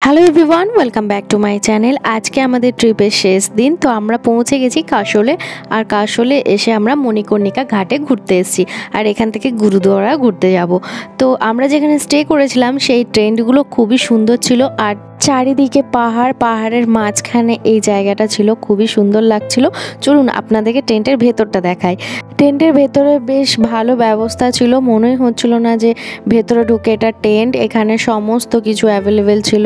Hello everyone, welcome back to my channel. আজকে আমাদের ট্রিপের শেষ দিন। তো আমরা পৌঁছে গেছি কাশোলে। আর কাশোলে এসে আমরা মণিকর্ণিকা ঘাটে ঘুরতে এসেছি, আর এখান থেকে গুরুদুয়ারা ঘুরতে যাব। তো আমরা যেখানে স্টে করেছিলাম সেই টেন্টগুলো খুবই সুন্দর ছিল, আর চারিদিকে পাহাড়, পাহাড়ের মাঝখানে এই জায়গাটা ছিল, খুবই সুন্দর লাগছিল। চলুন আপনাদেরকে টেন্টের ভেতরটা দেখাই। টেন্টের ভেতরে বেশ ভালো ব্যবস্থা ছিল, মনেই হচ্ছিল না যে ভেতরে ঢুকে এটা টেন্ট। এখানে সমস্ত কিছু অ্যাভেলেবেল ছিল,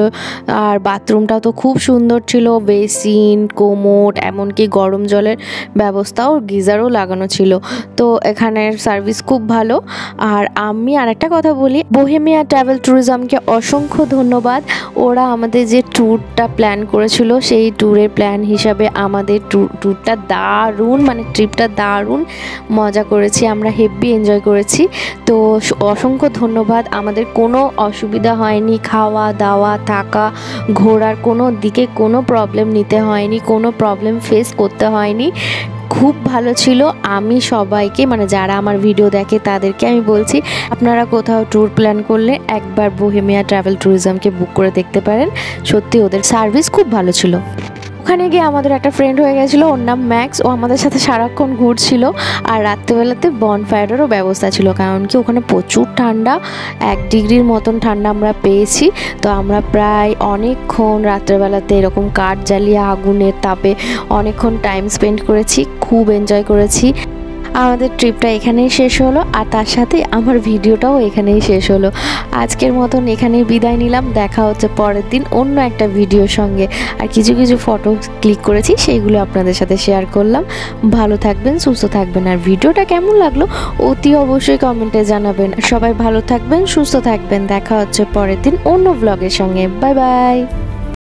আর বাথরুমটাও তো খুব সুন্দর ছিল, বেসিন, কোমোড, এমনকি গরম জলের ব্যবস্থাও, গিজারও লাগানো ছিল। তো এখানের সার্ভিস খুব ভালো। আর আমি আরেকটা কথা বলি, বোহেমিয়া ট্রাভেল ট্যুরিজমকে অসংখ্য ধন্যবাদ। ওরা আমাদের যে ট্যুরটা প্ল্যান করেছিল সেই ট্যুরের প্ল্যান হিসাবে আমাদের ট্যুরটা দারুণ, মানে ট্রিপটা দারুণ মজা করেছি, আমরা হেভি এনজয় করেছি। তো অসংখ্য ধন্যবাদ। আমাদের কোনো অসুবিধা হয়নি, খাওয়া দাওয়া, থাকা, ঘোরার কোনো দিকে কোনো প্রবলেম নিতে হয়নি, কোনো প্রবলেম ফেস করতে হয়নি। খুব ভালো ছিল। আমি সবাইকে, মানে যারা আমার ভিডিও দেখে তাদেরকে আমি বলছি, আপনারা কোথাও ট্যুর প্ল্যান করলে একবার বোহেমিয়া ট্রাভেল ট্যুরিজমকে বুক করে দেখতে পারেন। সত্যি ওদের সার্ভিস খুব ভালো ছিল। ওখানে গিয়ে আমাদের একটা ফ্রেন্ড হয়ে গেছিলো, ওর নাম ম্যাক্স। ও আমাদের সাথে সারাক্ষণ ঘুরছিল, আর রাত্রেবেলাতে বনফায়ারেরও ব্যবস্থা ছিল, কারণ কি ওখানে প্রচুর ঠান্ডা, 1 ডিগ্রির মতন ঠান্ডা আমরা পেয়েছি। তো আমরা প্রায় অনেকক্ষণ রাত্রেবেলাতে এরকম কাঠ জ্বালিয়ে আগুনের তাপে অনেকক্ষণ টাইম স্পেন্ড করেছি, খুব এনজয় করেছি। আমাদের ট্রিপটা এখানেই শেষ হলো, আর তার সাথে আমার ভিডিওটাও এখানেই শেষ হলো। আজকের মতন এখানেই বিদায় নিলাম। দেখা হচ্ছে পরের দিন অন্য একটা ভিডিওর সঙ্গে। আর কিছু কিছু ফটো ক্লিক করেছি, সেইগুলো আপনাদের সাথে শেয়ার করলাম। ভালো থাকবেন, সুস্থ থাকবেন, আর ভিডিওটা কেমন লাগলো অতি অবশ্যই কমেন্টে জানাবেন। সবাই ভালো থাকবেন, সুস্থ থাকবেন। দেখা হচ্ছে পরের দিন অন্য ব্লগের সঙ্গে। Bye bye.